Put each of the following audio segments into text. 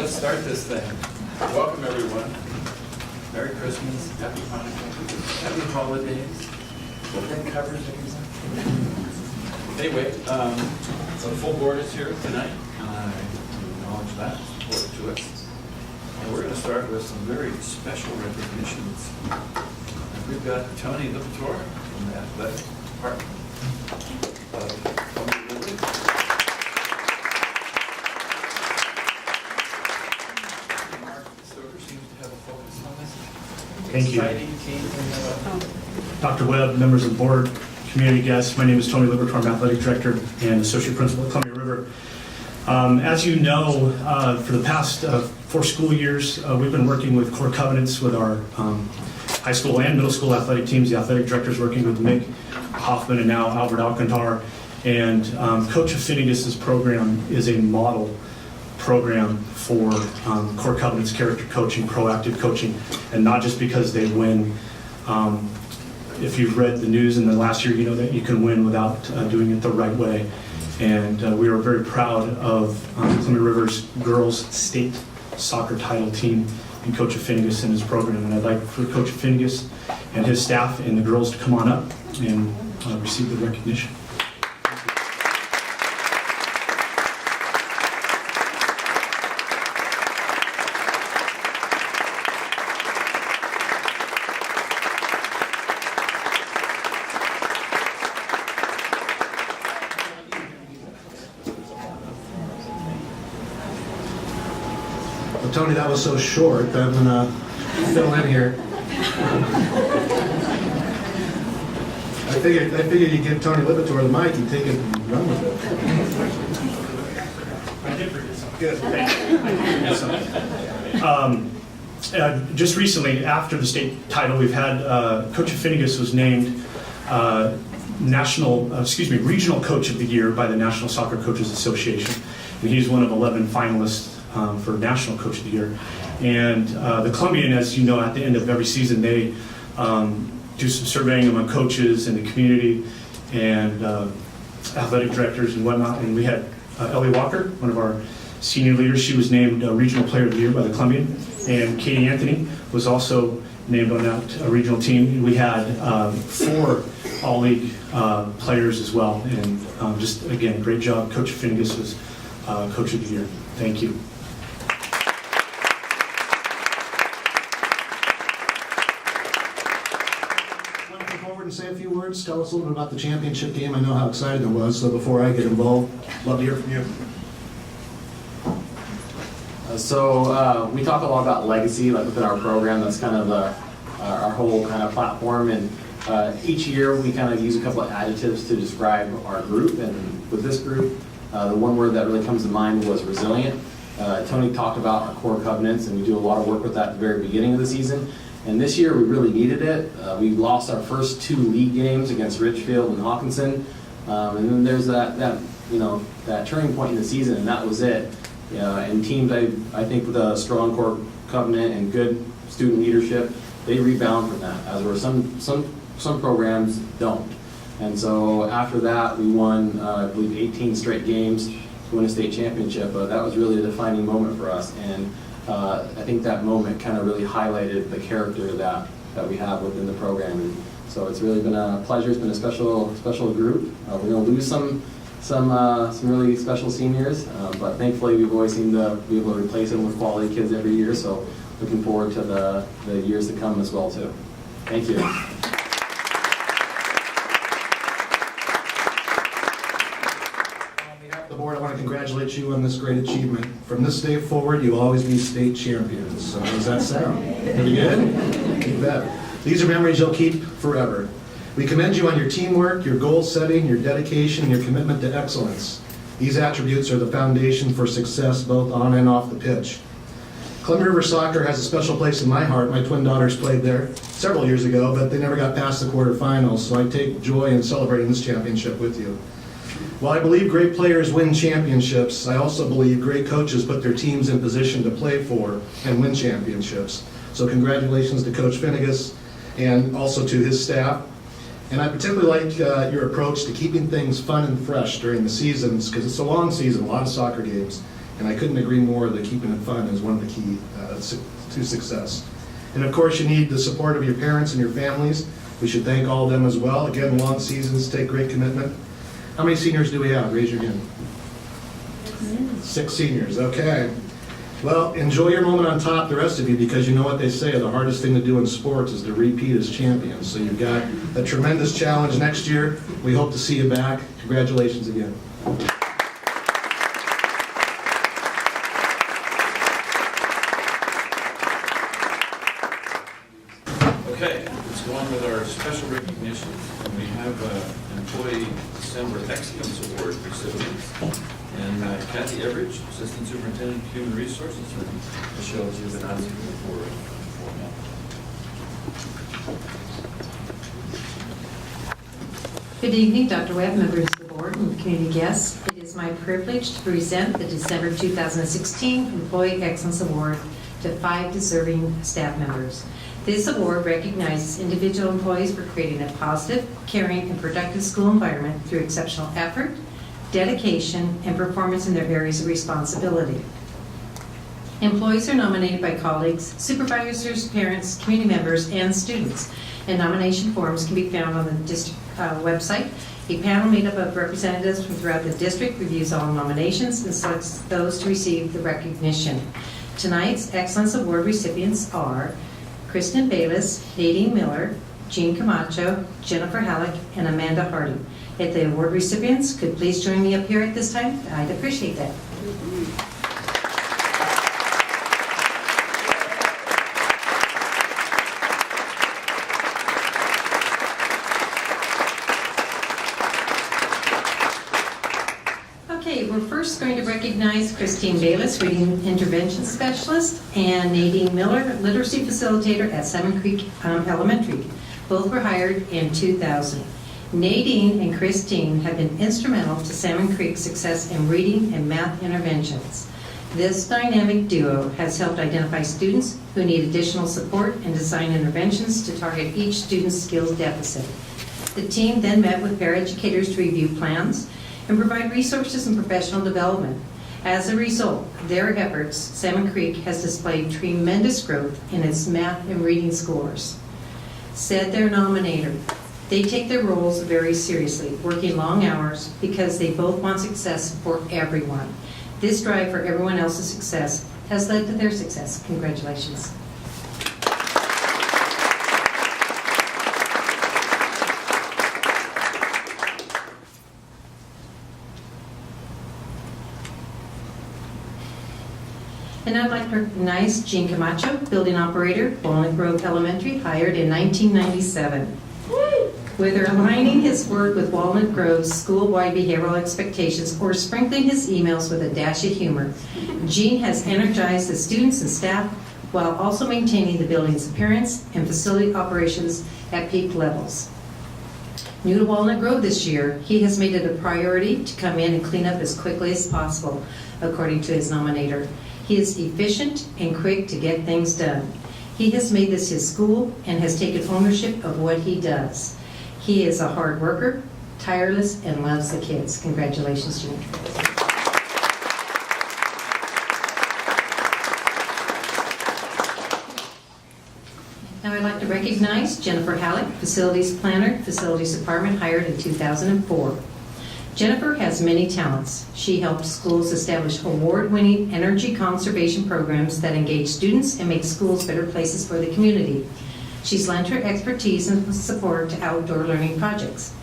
let's start this thing. Welcome, everyone. Merry Christmas, Happy Hanukkah, Happy Holidays. That covers everything. Anyway, so the full board is here tonight. I acknowledge that, support to it. And we're going to start with some very special recognitions. We've got Tony Lipitor from the athletic department. Thank you. Dr. Webb, members of the board, community guests, my name is Tony Lipitor, I'm Athletic Director and Associate Principal at Columbia River. As you know, for the past 4 school years, we've been working with core covenants with our high school and middle school athletic teams. The athletic directors working with Mick Hoffman and now Albert Alcantar. And Coach Affinigus's program is a model program for core covenants, character coaching, proactive coaching, and not just because they win. If you've read the news in the last year, you know that you can win without doing it the right way. And we are very proud of Columbia River's girls state soccer title team and Coach Affinigus and his program. And I'd like for Coach Affinigus and his staff and the girls to come on up and receive the recognition. Tony, that was so short that I'm going to fill in here. I figured you'd give Tony Lipitor the mic and take it and run with it. I did forget something. Good. Just recently, after the state title, we've had Coach Affinigus was named regional coach of the year by the National Soccer Coaches Association, and he's one of 11 finalists for National Coach of the Year. And the Columbian, as you know, at the end of every season, they do some surveying among coaches in the community and athletic directors and whatnot. And we had Ellie Walker, one of our senior leaders. She was named Regional Player of the Year by the Columbian. And Katie Anthony was also named on that regional team. We had 4 all-league players as well. And just, again, great job. Coach Affinigus was Coach of the Year. Thank you. And say a few words, tell us a little bit about the championship game. I know how excited it was, so before I get involved, love to hear from you. We talk a lot about legacy, like within our program. That's kind of our whole kind of platform. And each year we kind of use a couple of adjectives to describe our group. And with this group, the one word that really comes to mind was resilient. Tony talked about our core covenants, and we do a lot of work with that at the very beginning of the season. And this year we really needed it. We lost our first 2 league games against Richfield and Hawkinson, and then there's that turning point in the season, and that was it. And teams, I think, with a strong core covenant and good student leadership, they rebound from that. As where some programs don't. And so after that, we won, I believe, 18 straight games to win a state championship. But that was really a defining moment for us. And I think that moment kind of really highlighted the character that we have within the program. And so it's really been a pleasure. It's been a special group. We're going to lose some really special seniors, but thankfully we've always seemed to be able to replace them with quality kids every year. So looking forward to the years to come as well too. Thank you. The board, I want to congratulate you on this great achievement. From this day forward, you'll always be state champions. So how does that sound? Pretty good? You bet. These are memories you'll keep forever. We commend you on your teamwork, your goal setting, your dedication, and your commitment to excellence. These attributes are the foundation for success both on and off the pitch. Columbia River Soccer has a special place in my heart. My twin daughters played there several years ago, but they never got past the quarterfinals, so I take joy in celebrating this championship with you. While I believe great players win championships, I also believe great coaches put their teams in position to play for and win championships. So congratulations to Coach Affinigus and also to his staff. And I particularly like your approach to keeping things fun and fresh during the seasons, because it's a long season, a lot of soccer games. And I couldn't agree more that keeping it fun is one of the key to success. And of course, you need the support of your parents and your families. We should thank all of them as well. Again, long seasons take great commitment. How many seniors do we have? Raise your hand. 6 seniors, okay. Well, enjoy your moment on top, the rest of you, because you know what they say, the hardest thing to do in sports is to repeat as champions. So you've got a tremendous challenge next year. We hope to see you back. Congratulations again. Okay, let's go on with our special recognition. We have Employee December Excellence Award recipients. And Kathy Everidge, Assistant Superintendent of Human Resources, and Michelle, you've been asking for Good evening, Dr. Webb, members of the board, and community guests. It is my privilege to present the December 2016 Employee Excellence Award to 5 deserving staff members. This award recognizes individual employees for creating a positive, caring, and productive school environment through exceptional effort, dedication, and performance in their areas of responsibility. Employees are nominated by colleagues, supervisors, parents, community members, and students. And nomination forms can be found on the district website. A panel made up of representatives from throughout the district reviews all nominations and selects those to receive the recognition. Tonight's Excellence Award recipients are Kristen Bayless, Nadine Miller, Jean Camacho, Jennifer Halleck, and Amanda Hardy. If the award recipients could please join me up here at this time, I'd appreciate that. Okay, we're first going to recognize Christine Bayless, Reading Intervention Specialist, and Nadine Miller, Literacy Facilitator at Salmon Creek Elementary. Both were hired in 2000. Nadine and Christine have been instrumental to Salmon Creek's success in reading and math interventions. This dynamic duo has helped identify students who need additional support and design interventions to target each student's skills deficit. The team then met with paraeducators to review plans and provide resources and professional development. As a result of their efforts, Salmon Creek has displayed tremendous growth in its math and reading scores. Said their nominator, they take their roles very seriously, working long hours because they both want success for everyone. This drive for everyone else's success has led to their success. Congratulations. And I'd like to recognize Jean Camacho, building operator, Walnut Grove Elementary, hired in 1997. Whether aligning his work with Walnut Grove's school-wide behavioral expectations or sprinkling his emails with a dash of humor, Jean has energized the students and staff while also maintaining the building's appearance and facility operations at peak levels. New to Walnut Grove this year, he has made it a priority to come in and clean up as quickly as possible, according to his nominator. He is efficient and quick to get things done. He has made this his school and has taken ownership of what he does. He is a hard worker, tireless, and loves the kids. Congratulations, Jean. Now I'd like to recognize Jennifer Halleck, Facilities Planner, Facilities Department, hired in 2004. Jennifer has many talents. She helps schools establish award-winning energy conservation programs that engage students and make schools better places for the community. She's lent her expertise and support to outdoor learning projects.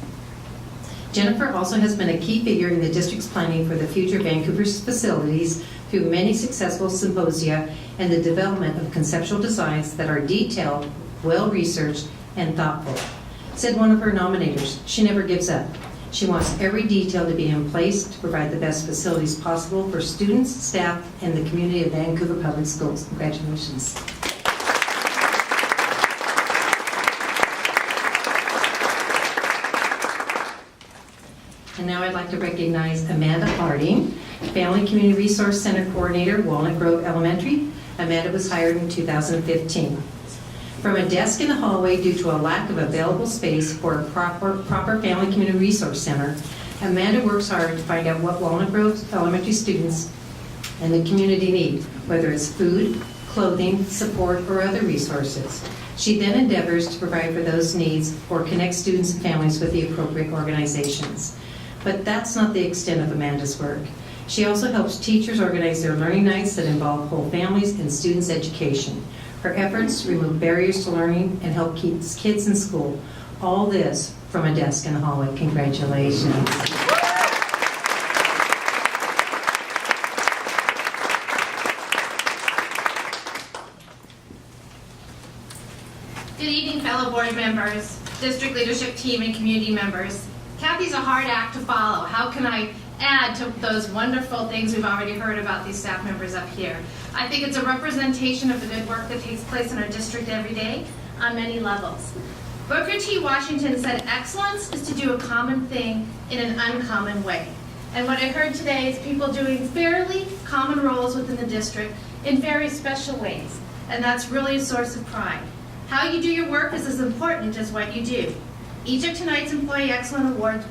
Jennifer also has been a key figure in the district's planning for the future of Vancouver's facilities through many successful symposia and the development of conceptual designs that are detailed, well-researched, and thoughtful. Said one of her nominators, she never gives up. She wants every detail to be in place to provide the best facilities possible for students, staff, and the community of Vancouver Public Schools. Congratulations. And now I'd like to recognize Amanda Harding, Family Community Resource Center Coordinator, Walnut Grove Elementary. Amanda was hired in 2015. From a desk in the hallway due to a lack of available space for a proper Family Community Resource Center, Amanda works hard to find out what Walnut Grove Elementary students and the community need, whether it's food, clothing, support, or other resources. She then endeavors to provide for those needs or connect students and families with the appropriate organizations. But that's not the extent of Amanda's work. She also helps teachers organize their learning nights that involve whole families and students' education. Her efforts remove barriers to learning and help keep kids in school. All this from a desk in the hallway. Congratulations. Good evening, fellow board members, district leadership team, and community members. Kathy's a hard act to follow. How can I add to those wonderful things we've already heard about these staff members up here? I think it's a representation of the good work that takes place in our district every day on many levels. Booker T. Washington said, excellence is to do a common thing in an uncommon way. And what I heard today is people doing fairly common roles within the district in very special ways. And that's really a source of pride. How you do your work is as important as what you do. Each of tonight's Employee Excellence Awards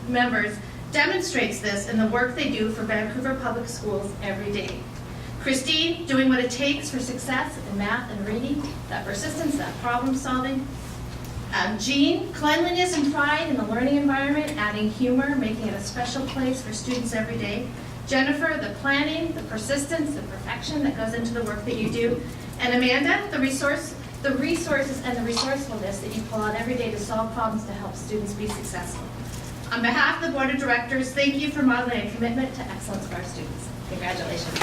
members demonstrates this in the work they do for Vancouver Public Schools every day. Christine, doing what it takes for success in math and reading, that persistence, that problem solving. Jean, cleanliness and pride in the learning environment, adding humor, making it a special place for students every day. Jennifer, the planning, the persistence, the perfection that goes into the work that you do. And Amanda, the resources and the resourcefulness that you pull out every day to solve problems to help students be successful. On behalf of the Board of Directors, thank you for modeling a commitment to excellence for our students. Congratulations.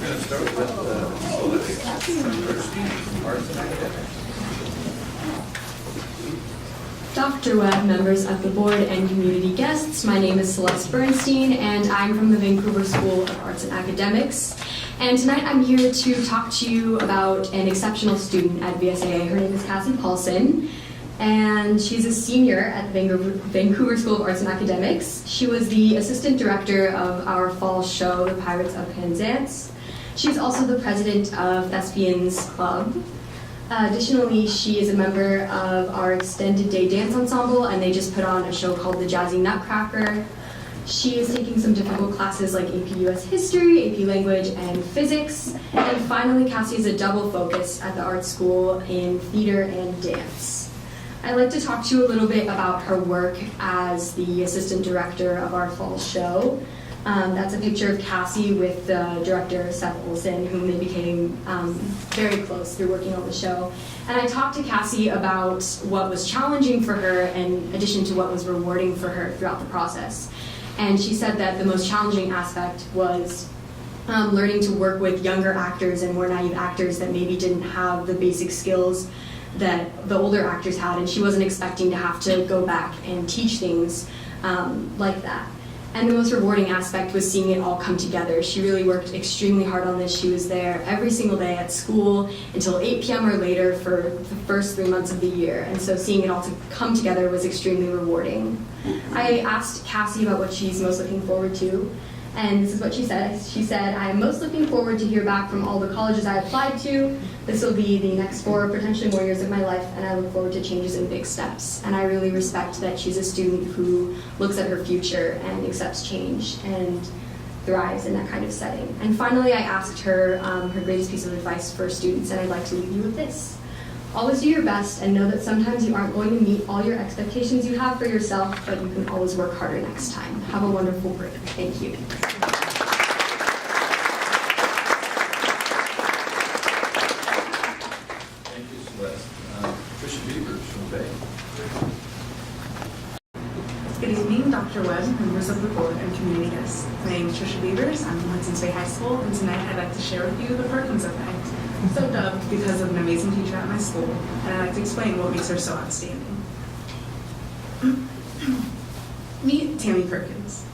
We're going to start with arts and academics. Dr. Webb, members of the board, and community guests, my name is Celeste Bernstein, and I'm from the Vancouver School of Arts and Academics. And tonight I'm here to talk to you about an exceptional student at VSAA. Her name is Cassie Paulson, and she's a senior at the Vancouver School of Arts and Academics. She was the assistant director of our fall show, The Pirates of Penzance. She's also the president of Thespians Club. Additionally, she is a member of our extended day dance ensemble, and they just put on a show called The Jazzy Nutcracker. She is taking some difficult classes like AP US History, AP Language, and Physics. And finally, Cassie is a double focus at the art school in theater and dance. I'd like to talk to you a little bit about her work as the assistant director of our fall show. That's a picture of Cassie with the director, Seth Olson, whom they became very close through working on the show. And I talked to Cassie about what was challenging for her in addition to what was rewarding for her throughout the process. And she said that the most challenging aspect was learning to work with younger actors and more naive actors that maybe didn't have the basic skills that the older actors had, and she wasn't expecting to have to go back and teach things like that. And the most rewarding aspect was seeing it all come together. She really worked extremely hard on this. She was there every single day at school until 8 p.m. or later for the first 3 months of the year. And so seeing it all come together was extremely rewarding. I asked Cassie about what she's most looking forward to, and this is what she said. She said, "I am most looking forward to hear back from all the colleges I applied to. This will be the next 4, potentially more years of my life, and I look forward to changes and big steps." And I really respect that she's a student who looks at her future and accepts change and thrives in that kind of setting. And finally, I asked her her greatest piece of advice for students, and I'd like to leave you with this. Always do your best and know that sometimes you aren't going to meet all your expectations you have for yourself, but you can always work harder next time. Have a wonderful break. Thank you. Thank you, Celeste. Tricia Beavers from Bay. Good evening, Dr. Webb, members of the board, and community guests. My name is Tricia Beavers. I'm from Hudson Bay High School, and tonight I'd like to share with you the Perkins Effect. So dubbed because of an amazing teacher at my school, and I'd like to explain what makes her so outstanding. Meet Tammy Perkins.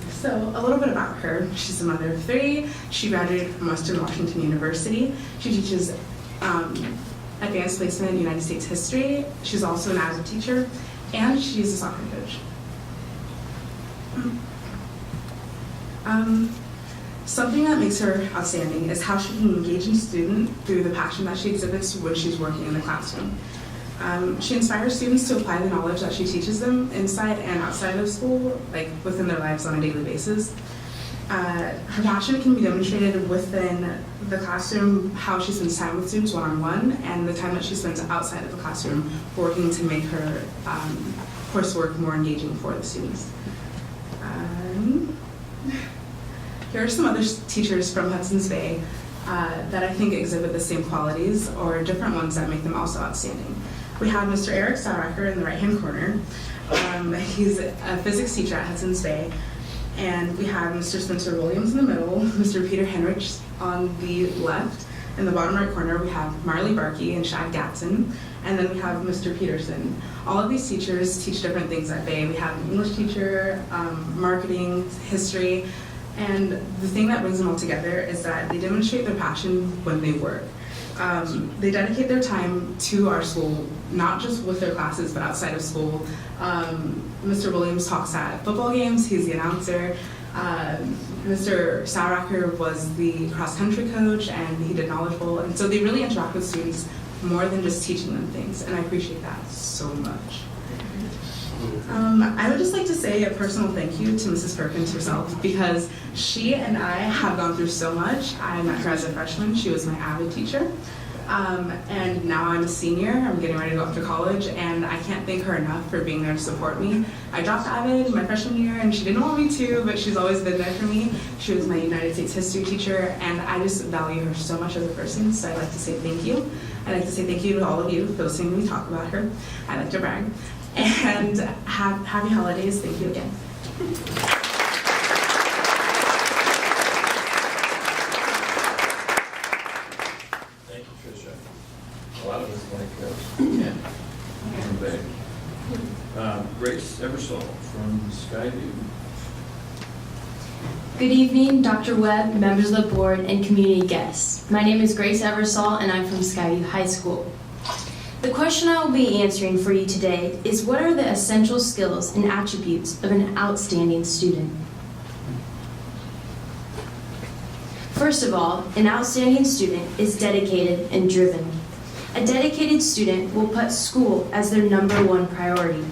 So, a little bit about her. She's a mother of 3. She graduated from Western Washington University. She teaches advanced placement in United States history. She's also an ASVAB teacher, and she's a soccer coach. Something that makes her outstanding is how she can engage a student through the passion that she exhibits when she's working in the classroom. She inspires students to apply the knowledge that she teaches them inside and outside of school, like within their lives on a daily basis. Her passion can be demonstrated within the classroom, how she spends time with students one-on-one, and the time that she spends outside of the classroom working to make her coursework more engaging for the students. Here are some other teachers from Hudson's Bay that I think exhibit the same qualities or different ones that make them also outstanding. We have Mr. Eric Saueracker in the right-hand corner. He's a physics teacher at Hudson's Bay. And we have Mr. Spencer Williams in the middle, Mr. Peter Henrich on the left. In the bottom right corner, we have Marley Barkey and Shad Gatson. And then we have Mr. Peterson. All of these teachers teach different things at Bay. We have an English teacher, marketing, history. And the thing that brings them all together is that they demonstrate their passion when they work. They dedicate their time to our school, not just with their classes, but outside of school. Mr. Williams talks at football games, he's the announcer. Mr. Saueracker was the cross-country coach, and he did Knowledge Bowl. And so they really interact with students more than just teaching them things, and I appreciate that so much. I would just like to say a personal thank you to Mrs. Perkins herself, because she and I have gone through so much. I met her as a freshman. She was my avid teacher. And now I'm a senior. I'm getting ready to go off to college, and I can't thank her enough for being there to support me. I dropped avid my freshman year, and she didn't want me to, but she's always been there for me. She was my United States history teacher, and I just value her so much as a person, so I'd like to say thank you. I'd like to say thank you to all of you for listening to me talk about her. I like to brag. And happy holidays. Thank you again. Thank you, Tricia. A lot of us like that. Yeah. Grace Eversole from Skyview. Good evening, Dr. Webb, members of the board, and community guests. My name is Grace Eversole, and I'm from Skyview High School. The question I will be answering for you today is, what are the essential skills and attributes of an outstanding student? First of all, an outstanding student is dedicated and driven. A dedicated student will put school as their #1 priority.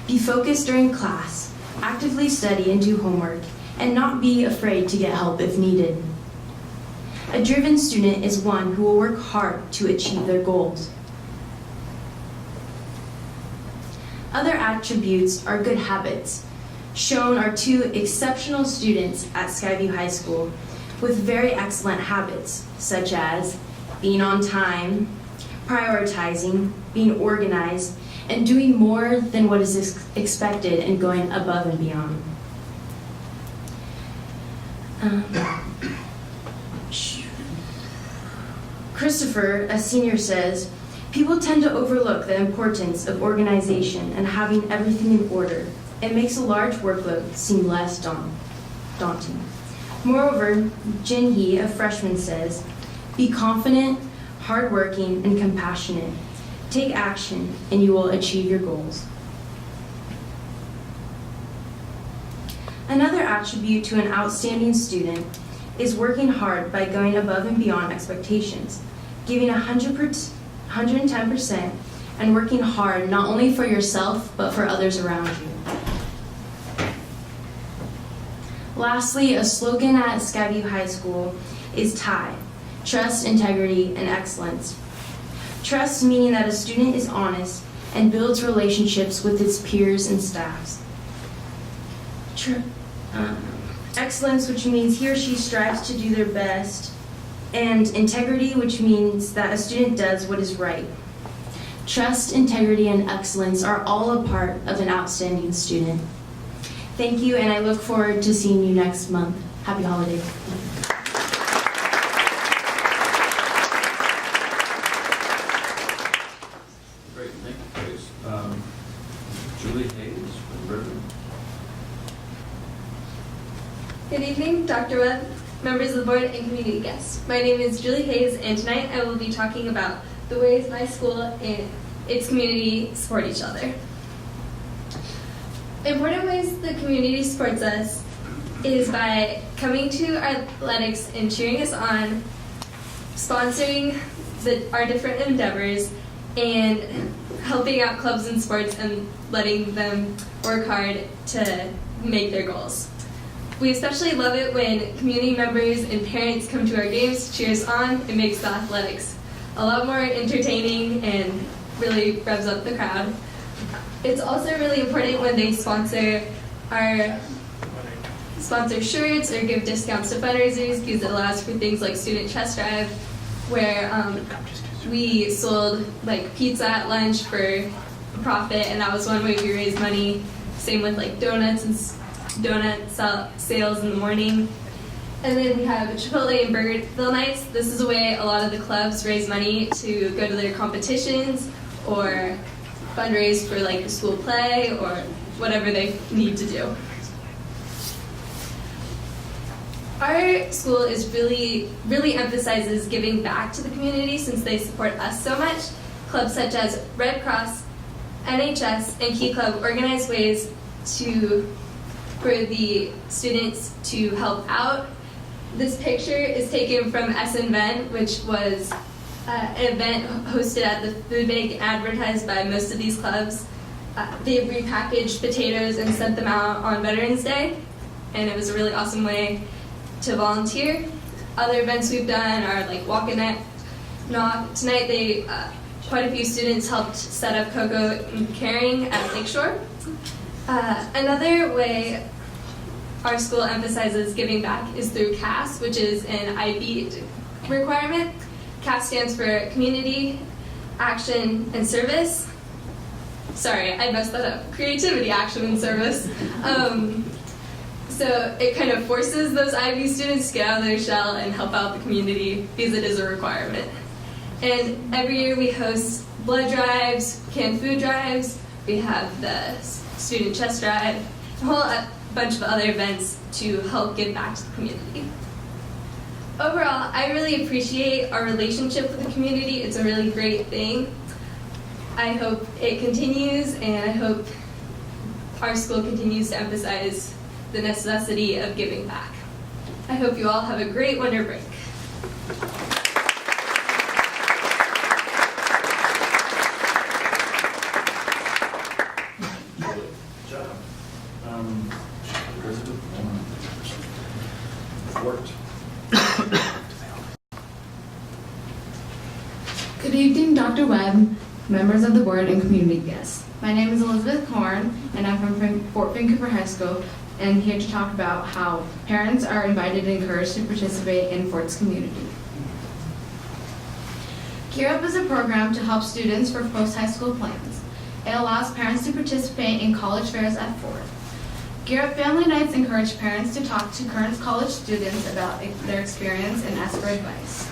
Be focused during class, actively study and do homework, and not be afraid to get help if needed. A driven student is one who will work hard to achieve their goals. Other attributes are good habits. Shown are 2 exceptional students at Skyview High School with very excellent habits, such as being on time, prioritizing, being organized, and doing more than what is expected and going above and beyond. Christopher, a senior, says, people tend to overlook the importance of organization and having everything in order. It makes a large workload seem less daunting. Moreover, Jin Hee, a freshman, says, be confident, hardworking, and compassionate. Take action, and you will achieve your goals. Another attribute to an outstanding student is working hard by going above and beyond expectations, giving 110%, and working hard not only for yourself, but for others around you. Lastly, a slogan at Skyview High School is TIE, Trust, Integrity, and Excellence. Trust meaning that a student is honest and builds relationships with its peers and staffs. Excellence, which means he or she strives to do their best, and integrity, which means that a student does what is right. Trust, integrity, and excellence are all a part of an outstanding student. Thank you, and I look forward to seeing you next month. Happy holidays. Great, thank you, Grace. Julie Hayes from River. Good evening, Dr. Webb, members of the board, and community guests. My name is Julie Hayes, and tonight I will be talking about the ways my school and its community support each other. Important ways the community supports us is by coming to our athletics and cheering us on, sponsoring our different endeavors, and helping out clubs and sports and letting them work hard to make their goals. We especially love it when community members and parents come to our games to cheer us on. It makes the athletics a lot more entertaining and really revs up the crowd. It's also really important when they sponsor shirts or give discounts to fundraisers, because it allows for things like Student Chest Drive, where we sold like pizza at lunch for a profit, and that was one way we raised money. Same with like donuts and sales in the morning. And then we have Chipotle and Burgerville nights. This is a way a lot of the clubs raise money to go to their competitions or fundraise for like the school play or whatever they need to do. Our school is really emphasizes giving back to the community since they support us so much. Clubs such as Red Cross, NHS, and Key Club organize ways for the students to help out. This picture is taken from SNVent, which was an event hosted at the food bank advertised by most of these clubs. They repackaged potatoes and sent them out on Veterans Day, and it was a really awesome way to volunteer. Other events we've done are like Walk a Knock. Tonight, quite a few students helped set up Cocoa and Caring at Lakeshore. Another way our school emphasizes giving back is through CAS, which is an IB requirement. CAS stands for Community, Action, and Service. Sorry, I messed that up. Creativity, Action, and Service. So it kind of forces those IB students to get out of their shell and help out the community because it is a requirement. And every year we host blood drives, canned food drives, we have the student chest drive, a whole bunch of other events to help give back to the community. Overall, I really appreciate our relationship with the community. It's a really great thing. I hope it continues, and I hope our school continues to emphasize the necessity of giving back. I hope you all have a great winter break. Good job. Worked. Good evening, Dr. Webb, members of the board, and community guests. My name is Elizabeth Korn, and I'm from Fort Vancouver High School, and here to talk about how parents are invited and encouraged to participate in Fort's community. Gear Up is a program to help students for post-high school plans. It allows parents to participate in college fairs at Fort. Gear Up Family Nights encourage parents to talk to current college students about their experience and ask for advice.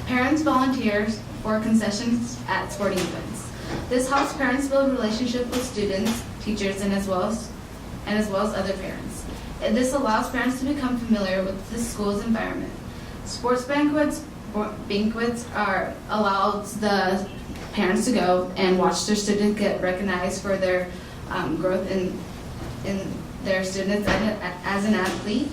Parents volunteer for concessions at sporting events. This helps parents build relationships with students, teachers, and as well as other parents. This allows parents to become familiar with the school's environment. Sports banquets are allows the parents to go and watch their students get recognized for their growth in their students as an athlete.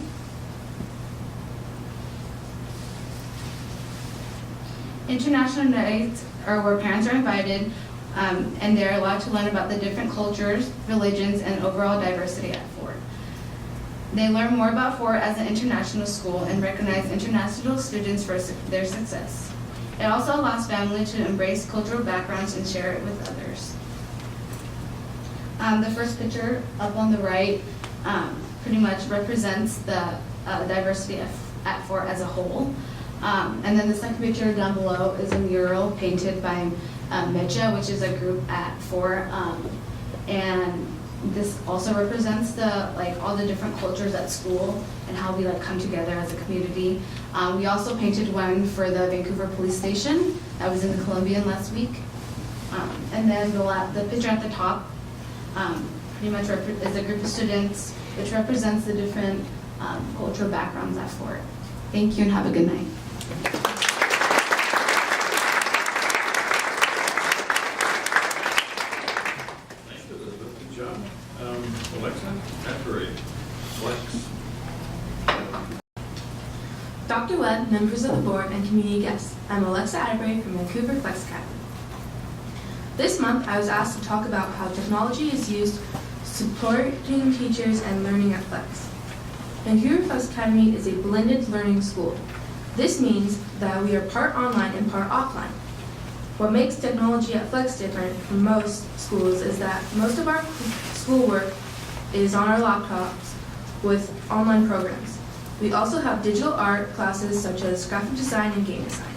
International nights are where parents are invited and they're allowed to learn about the different cultures, religions, and overall diversity at Fort. They learn more about Fort as an international school and recognize international students for their success. It also allows families to embrace cultural backgrounds and share it with others. The first picture up on the right pretty much represents the diversity at Fort as a whole. And then the second picture down below is a mural painted by Mecha, which is a group at Fort. And this also represents all the different cultures at school and how we come together as a community. We also painted one for the Vancouver Police Station that was in the Columbian last week. And then the picture at the top pretty much is a group of students which represents the different cultural backgrounds at Fort. Thank you and have a good night. Thank you, Elizabeth. Good job. Alexa, after of the board, and community guests. I'm Alexa Atterbury from Vancouver Flex Academy. This month, I was asked to talk about how technology is used supporting teachers and learning at Flex. Vancouver Flex Academy is a blended learning school. This means that we are part online and part offline. What makes technology at Flex different from most schools is that most of our schoolwork is on our laptops with online programs. We also have digital art classes such as graphic design and game design.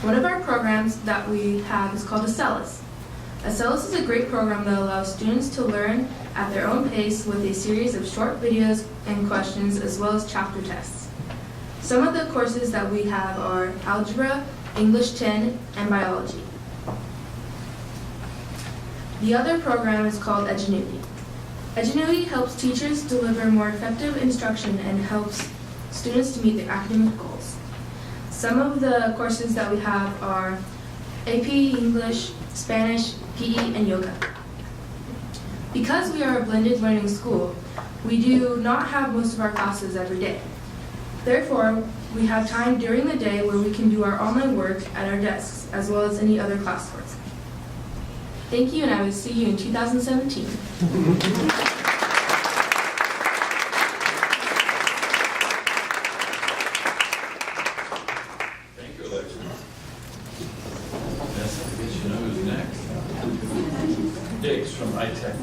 One of our programs that we have is called Acellus. Acellus is a great program that allows students to learn at their own pace with a series of short videos and questions as well as chapter tests. Some of the courses that we have are Algebra, English 10, and Biology. The other program is called Edgenuity. Edgenuity helps teachers deliver more effective instruction and helps students to meet their academic goals. Some of the courses that we have are AP English, Spanish, PE, and yoga. Because we are a blended learning school, we do not have most of our classes every day. Therefore, we have time during the day where we can do our online work at our desks, as well as any other classwork. Thank you, and I will see you in 2017. Thank you, Alexa. Yes, I guess you know who's next. Diggs from iTech.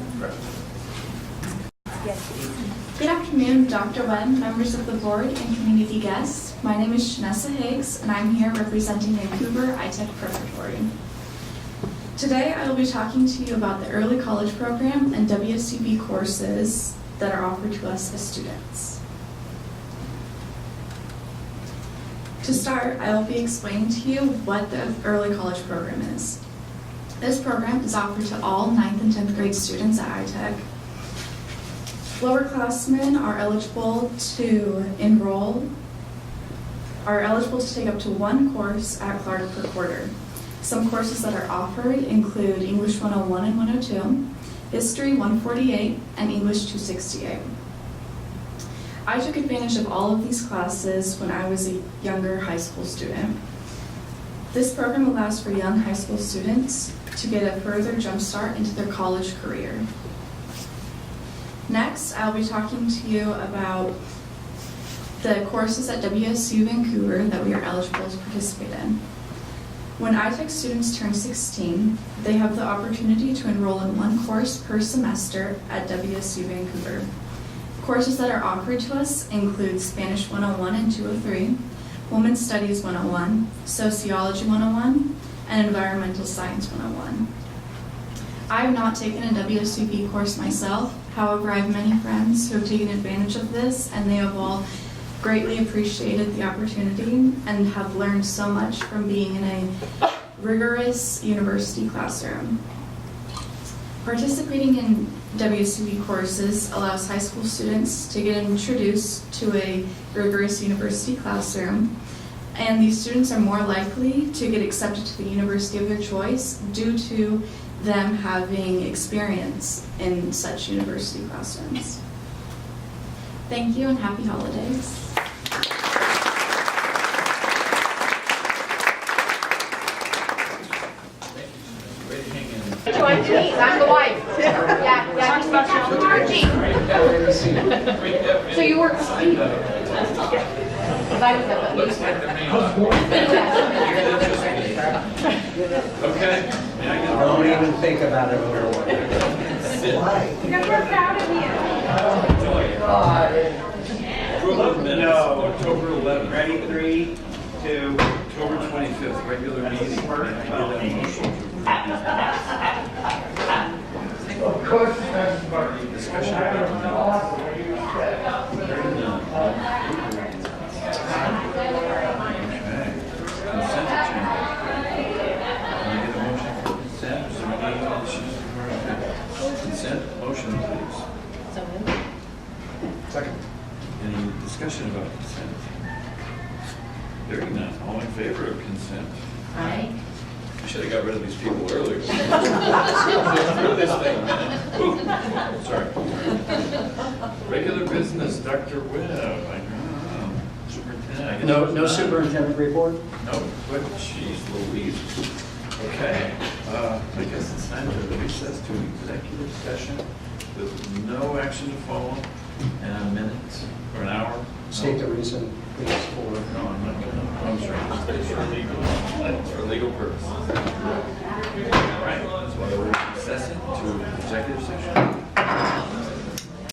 Good afternoon, Dr. Webb, members of the board, and community guests. My name is Shanessa Higgs, and I'm here representing Vancouver iTech Preparatory. Today, I will be talking to you about the early college program and WSCB courses that are offered to us as students. To start, I will be explaining to you what the early college program is. This program is offered to all 9th and 10th grade students at iTech. Lowerclassmen are eligible to take up to one course at Clark per quarter. Some courses that are offered include English 101 and 102, History 148, and English 268. I took advantage of all of these classes when I was a younger high school student. This program allows for young high school students to get a further jump start into their college career. Next, I'll be talking to you about the courses at WSU Vancouver that we are eligible to participate in. When iTech students turn 16, they have the opportunity to enroll in one course per semester at WSU Vancouver. Courses that are offered to us include Spanish 101 and 203, Women's Studies 101, Sociology 101, and Environmental Science 101. I have not taken a WSCB course myself. However, I have many friends who have taken advantage of this, and they have all greatly appreciated the opportunity and have learned so much from being in a rigorous university classroom. Participating in WSCB courses allows high school students to get introduced to a rigorous university classroom, and these students are more likely to get accepted to the university of their choice due to them having experience in such university classrooms. Thank you and happy holidays. I'm the wife. Yeah. So you work with me? Looks like the main. Okay. Don't even think about it. Because we're proud of you. No, October 11th. Ready, 3, 2, October 25th, regular meeting. Of course. Discussion. Consent agenda. Can I get a motion for consent? Is there any issues? Consent, motion please. Second. Any discussion about consent? Hearing none, all in favor of consent? Aye. I should have got rid of these people earlier. Through this thing, man. Ooh, sorry. Regular business, Dr. Webb. I know. Superintendent No superintendent report? No, but geez Louise. Okay, I guess it's time to recess to executive session with no action to follow and a minute or an hour. State the reason, please, for. No, I'm not gonna, I'm sorry, it's for legal purposes. All right, so we're recessing to executive session.